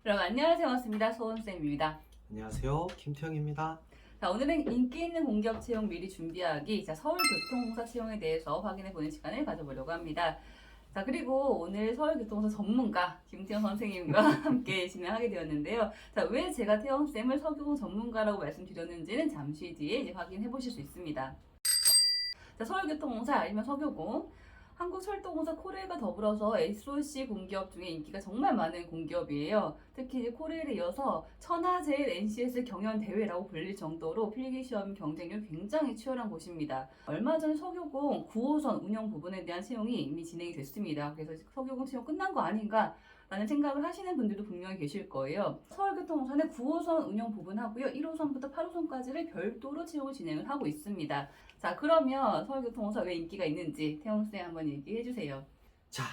여러분 안녕하세요. 반갑습니다. 소은쌤입니다. 안녕하세요. 김태형입니다. 자, 오늘은 인기 있는 공기업 채용 미리 준비하기, 서울교통공사 채용에 대해서 확인해 보는 시간을 가져보려고 합니다. 자, 그리고 오늘 서울교통공사 전문가 김태형 선생님과 함께 진행하게 되었는데요. 자, 왜 제가 태형쌤을 서교공 전문가라고 말씀드렸는지는 잠시 뒤에 이제 확인해 보실 수 있습니다. 자, 서울교통공사 아니면 서교공, 한국철도공사 코레일과 더불어서 SOC 공기업 중에 인기가 정말 많은 공기업이에요. 특히 이제 코레일에 이어서 천하제일 NCS 경연대회라고 불릴 정도로 필기시험 경쟁률 굉장히 치열한 곳입니다. 얼마 전에 서교공 9호선 운영 부분에 대한 채용이 이미 진행이 됐습니다. 그래서 서교공 채용 끝난 거 아닌가? 라는 생각을 하시는 분들도 분명히 계실 거예요. 서울교통공사는 9호선 운영 부분하고요. 1호선부터 8호선까지를 별도로 채용을 진행을 하고 있습니다. 자, 그러면 서울교통공사 왜 인기가 있는지 태용쌤 한번 얘기해 주세요. 자,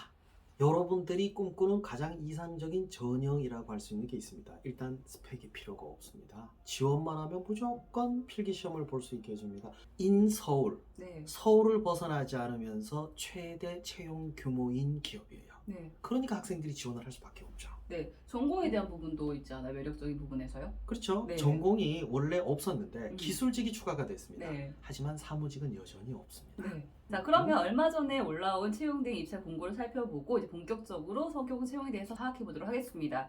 여러분들이 꿈꾸는 가장 이상적인 전형이라고 할 수 있는 게 있습니다. 일단 스펙이 필요가 없습니다. 지원만 하면 무조건 필기시험을 볼 수 있게 해줍니다. 인서울, 네. 서울을 벗어나지 않으면서 최대 채용 규모인 기업이에요. 네. 그러니까 학생들이 지원을 할 수밖에 없죠. 네. 전공에 대한 부분도 있잖아요. 매력적인 부분에서요. 그렇죠. 네. 전공이 원래 없었는데 기술직이 추가가 됐습니다. 네. 하지만 사무직은 여전히 없습니다. 네. 자, 그러면 얼마 전에 올라온 채용된 입사 공고를 살펴보고 이제 본격적으로 서교공 채용에 대해서 파악해 보도록 하겠습니다.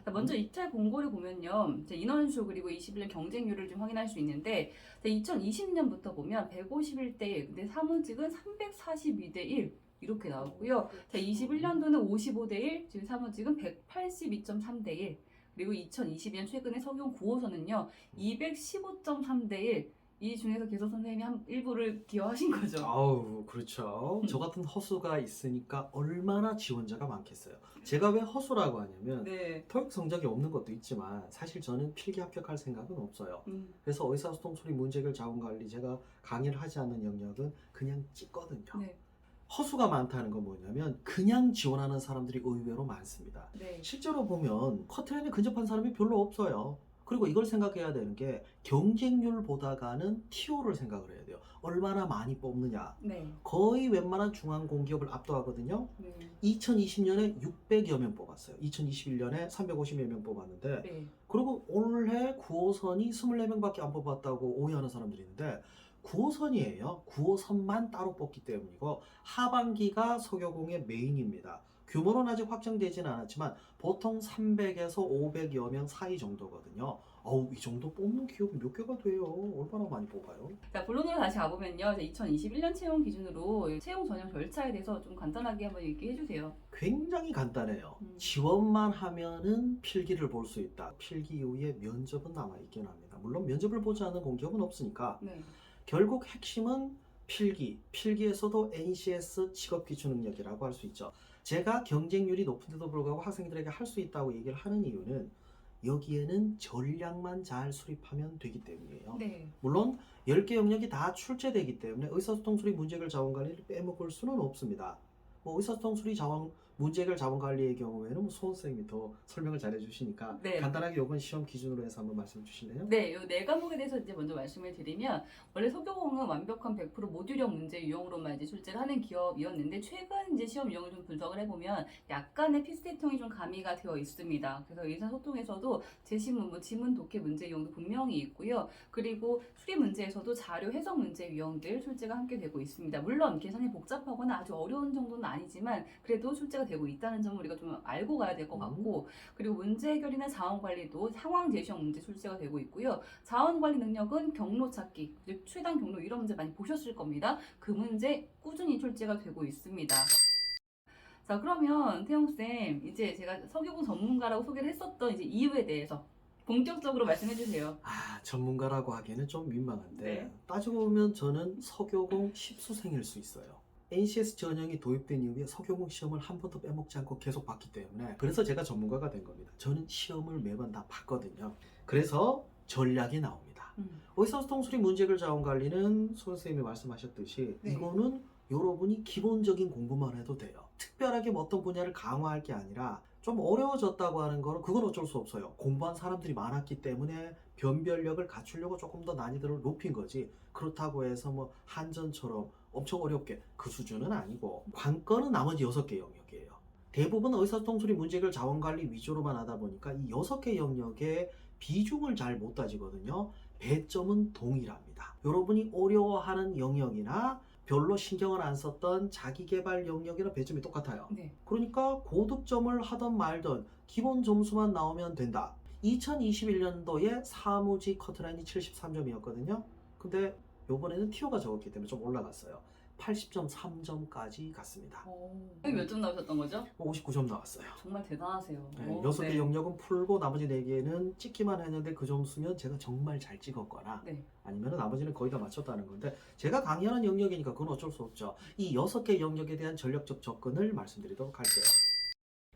자, 먼저 입찰 공고를 보면요. 이제 인원수 그리고 21년 경쟁률을 좀 확인할 수 있는데 2020년부터 보면 151대 1, 근데 사무직은 342대 1 이렇게 나왔고요. 자, 21년도는 55대 1, 지금 사무직은 182.3대 1. 그리고 2022년 최근에 서경 9호선은요. 215.3대 1. 이 중에서 계속 선생님이 한 일부를 기여하신 거죠. 아우, 그렇죠. 저 같은 허수가 있으니까 얼마나 지원자가 많겠어요. 제가 왜 허수라고 하냐면 네. 토익 성적이 없는 것도 있지만 사실 저는 필기 합격할 생각은 없어요. 그래서 의사소통 처리 문제결 자원관리 제가 강의를 하지 않는 영역은 그냥 찍거든요. 네. 허수가 많다는 건 뭐냐면 그냥 지원하는 사람들이 의외로 많습니다. 네. 실제로 보면 커트라인에 근접한 사람이 별로 없어요. 그리고 이걸 생각해야 되는 게 경쟁률 보다가는 TO를 생각을 해야 돼요. 얼마나 많이 뽑느냐. 네. 거의 웬만한 중앙공기업을 압도하거든요. 네. 2020년에 600여 명 뽑았어요. 2021년에 350여 명 뽑았는데 네. 그리고 올해 9호선이 24명밖에 안 뽑았다고 오해하는 사람들이 있는데 9호선이에요. 9호선만 따로 뽑기 때문이고 하반기가 서교공의 메인입니다. 규모는 아직 확정되지는 않았지만 보통 300에서 500여 명 사이 정도거든요. 어우, 이 정도 뽑는 기업이 몇 개가 돼요. 얼마나 많이 뽑아요? 자, 본론으로 다시 가보면요. 2021년 채용 기준으로 채용 전형 절차에 대해서 좀 간단하게 한번 얘기해 주세요. 굉장히 간단해요. 지원만 하면은 필기를 볼 수 있다. 필기 이후에 면접은 남아있긴 합니다. 물론 면접을 보지 않는 공기업은 없으니까. 네. 결국 핵심은 필기에서도 NCS 직업기초능력이라고 할 수 있죠. 제가 경쟁률이 높은데도 불구하고 학생들에게 할 수 있다고 얘기를 하는 이유는 여기에는 전략만 잘 수립하면 되기 때문이에요. 네. 물론 10개 영역이 다 출제되기 때문에 의사소통 수리 문제결 자원관리를 빼먹을 수는 없습니다. 의사소통 수리 문제결 자원관리의 경우에는 소은 선생님이 더 설명을 잘 해주시니까 네. 간단하게 이번 시험 기준으로 해서 한번 말씀해 주실래요? 네, 이 네 과목에 대해서 이제 먼저 말씀을 드리면 원래 서교공은 완벽한 100% 모듈형 문제 유형으로만 이제 출제를 하는 기업이었는데 최근 이제 시험 유형을 좀 분석을 해보면 약간의 피스테이통이 좀 가미가 되어 있습니다. 그래서 의사소통에서도 제시문, 지문 독해 문제 유형도 분명히 있고요. 그리고 수리 문제에서도 자료 해석 문제 유형들 출제가 함께 되고 있습니다. 물론 계산이 복잡하거나 아주 어려운 정도는 아니지만 그래도 출제가 되고 있다는 점을 우리가 좀 알고 가야 될 것 같고, 그리고 문제 해결이나 자원 관리도 상황 제시형 문제 출제가 되고 있고요. 자원 관리 능력은 경로 찾기, 즉 최단 경로 이런 문제 많이 보셨을 겁니다. 그 문제 꾸준히 출제가 되고 있습니다. 자, 그러면 태용쌤, 이제 제가 서교공 전문가라고 소개를 했었던 이제 이유에 대해서 본격적으로 말씀해 주세요. 전문가라고 하기에는 좀 민망한데 네. 따지고 보면 저는 서교공 10수생일 수 있어요. NCS 전형이 도입된 이후에 서교공 시험을 한 번도 빼먹지 않고 계속 봤기 때문에 그래서 제가 전문가가 된 겁니다. 저는 시험을 매번 다 봤거든요. 그래서 전략이 나옵니다. 의사소통 수리 문제결 자원관리는 소은 선생님이 말씀하셨듯이 네. 이거는 여러분이 기본적인 공부만 해도 돼요. 특별하게 어떤 분야를 강화할 게 아니라 좀 어려워졌다고 하는 거는 그건 어쩔 수 없어요. 공부한 사람들이 많았기 때문에 변별력을 갖추려고 조금 더 난이도를 높인 거지. 그렇다고 해서 한전처럼 엄청 어렵게 그 수준은 아니고 관건은 나머지 6개 영역이에요. 대부분 의사소통술이 문제해결 자원관리 위주로만 하다 보니까 이 6개 영역의 비중을 잘 못 따지거든요. 배점은 동일합니다. 여러분이 어려워하는 영역이나 별로 신경을 안 썼던 자기개발 영역이나 배점이 똑같아요. 네. 그러니까 고득점을 하던 말던 기본 점수만 나오면 된다. 2021년도에 사무직 커트라인이 73점이었거든요. 근데 요번에는 티오가 적었기 때문에 좀 올라갔어요. 80.3점까지 갔습니다. 몇 점 나오셨던 거죠? 59점 나왔어요. 정말 대단하세요. 네, 6개 영역은 풀고 나머지 4개는 찍기만 했는데 그 점수면 제가 정말 잘 찍었거나 네. 아니면 나머지는 거의 다 맞췄다는 건데 제가 강의하는 영역이니까 그건 어쩔 수 없죠. 이 6개 영역에 대한 전략적 접근을 말씀드리도록 할게요.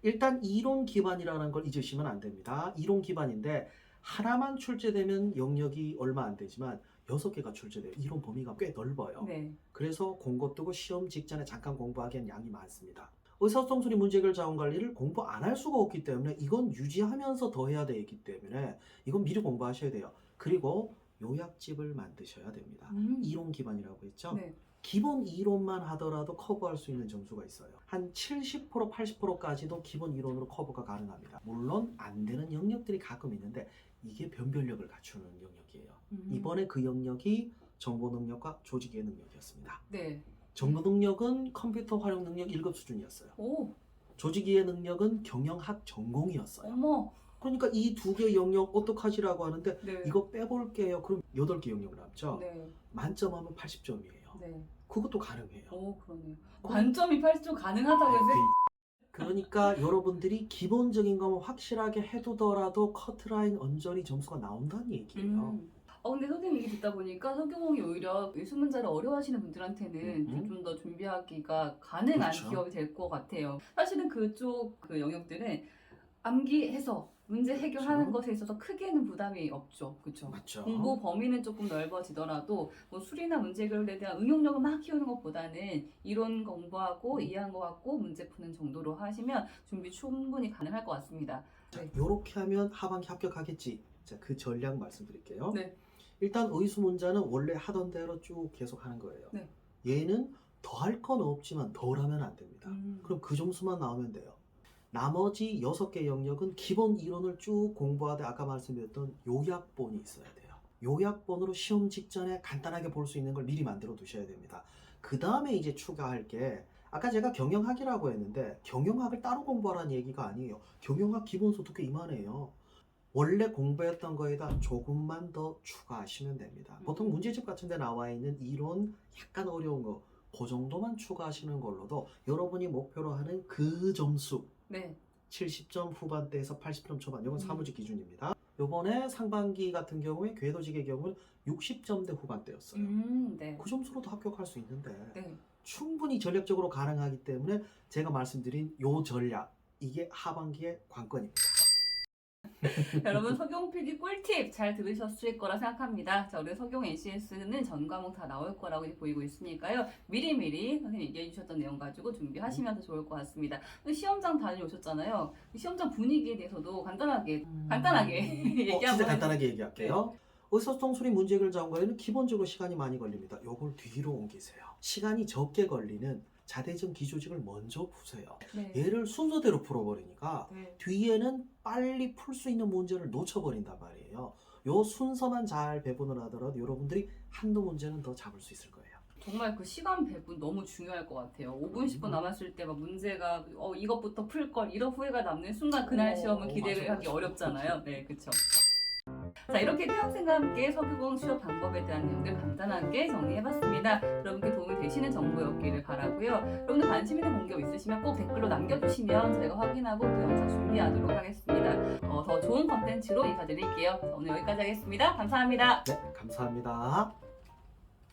일단 이론 기반이라는 걸 잊으시면 안 됩니다. 이론 기반인데 하나만 출제되면 영역이 얼마 안 되지만 6개가 출제돼요. 이론 범위가 꽤 넓어요. 네. 그래서 공고 뜨고 시험 직전에 잠깐 공부하기엔 양이 많습니다. 의사소통술이 문제해결 자원관리를 공부 안 할 수가 없기 때문에 이건 유지하면서 더 해야 되기 때문에 이건 미리 공부하셔야 돼요. 그리고 요약집을 만드셔야 됩니다. 이론 기반이라고 했죠? 네. 기본 이론만 하더라도 커버할 수 있는 점수가 있어요. 한 70%, 80%까지도 기본 이론으로 커버가 가능합니다. 물론 안 되는 영역들이 가끔 있는데 이게 변별력을 갖추는 영역이에요. 이번에 그 영역이 정보 능력과 조직의 능력이었습니다. 네. 정보 능력은 컴퓨터 활용 능력 1급 수준이었어요. 오. 조직이해 능력은 경영학 전공이었어요. 어머. 그러니까 이 2개 영역 어떡하지라고 하는데 네. 이거 빼볼게요. 그럼 8개 영역 남죠? 네. 만점하면 80점이에요. 네. 그것도 가능해요. 오, 그러네요. 만점이 80점 가능하다고 해서 그러니까 여러분들이 기본적인 것만 확실하게 해두더라도 커트라인 언저리 점수가 나온다는 얘기예요. 근데 선생님 얘기 듣다 보니까 석유공이 오히려 수문자를 어려워하시는 분들한테는 음. 좀 더 준비하기가 가능한 그렇죠. 기업이 될 것 같아요. 사실은 그쪽 그 영역들은 암기해서 문제 해결하는 그렇죠. 것에 있어서 크게는 부담이 없죠. 그렇죠? 맞죠. 공부 범위는 조금 넓어지더라도 뭐 수리나 문제 해결에 대한 응용력을 막 키우는 것보다는 이론 공부하고 이해한 것 같고 문제 푸는 정도로 하시면 준비 충분히 가능할 것 같습니다. 자, 네. 요렇게 하면 하반기 합격하겠지. 자, 그 전략 말씀드릴게요. 네. 일단 의수문자는 원래 하던 대로 쭉 계속 하는 거예요. 네. 얘는 더 할 건 없지만 덜 하면 안 됩니다. 그럼 그 점수만 나오면 돼요. 나머지 6개 영역은 기본 이론을 쭉 공부하되 아까 말씀드렸던 요약본이 있어야 돼요. 요약본으로 시험 직전에 간단하게 볼 수 있는 걸 미리 만들어 두셔야 됩니다. 그 다음에 이제 추가할 게 아까 제가 경영학이라고 했는데 경영학을 따로 공부하라는 얘기가 아니에요. 경영학 기본소득 꽤 이만해요. 원래 공부했던 거에다 조금만 더 추가하시면 됩니다. 보통 문제집 같은 데 나와 있는 이론 약간 어려운 거 그 정도만 추가하시는 걸로도 여러분이 목표로 하는 그 점수 네. 70점 후반대에서 80점 초반 이건 사무직 기준입니다. 요번에 상반기 같은 경우에 궤도직의 경우는 60점대 후반대였어요. 네. 그 점수로도 합격할 수 있는데 네. 충분히 전략적으로 가능하기 때문에 제가 말씀드린 요 전략 이게 하반기의 관건입니다. 여러분 석용 PD 꿀팁 잘 들으셨을 거라 생각합니다. 자, 우리 석용 NCS는 전 과목 다 나올 거라고 이제 보이고 있으니까요. 미리미리 선생님 얘기해 주셨던 내용 가지고 준비하시면 더 좋을 것 같습니다. 시험장 다녀오셨잖아요. 시험장 분위기에 대해서도 간단하게 얘기 진짜 한번 간단하게 얘기할게요. 의사소통술이 문제 해결 자원관리는 기본적으로 시간이 많이 걸립니다. 요걸 뒤로 옮기세요. 시간이 적게 걸리는 자대전 기조직을 먼저 푸세요. 네. 얘를 순서대로 풀어버리니까 네. 뒤에는 빨리 풀 수 있는 문제를 놓쳐버린단 말이에요. 요 순서만 잘 배분을 하더라도 여러분들이 한두 문제는 더 잡을 수 있을 거예요. 정말 그 시간 배분 너무 중요할 것 같아요. 5분, 10분 남았을 때 막 문제가 이것부터 풀 걸 이런 후회가 남는 순간 그날 시험은 기대를 하기 어렵잖아요. 네, 그렇죠. 자, 이렇게 수험생과 함께 석유공 취업 방법에 대한 내용들 간단하게 정리해봤습니다. 여러분께 도움이 되시는 정보였기를 바라고요. 여러분들 관심 있는 공격 있으시면 꼭 댓글로 남겨주시면 저희가 확인하고 또 영상 준비하도록 하겠습니다. 더 좋은 컨텐츠로 인사드릴게요. 오늘 여기까지 하겠습니다. 감사합니다. 네, 감사합니다.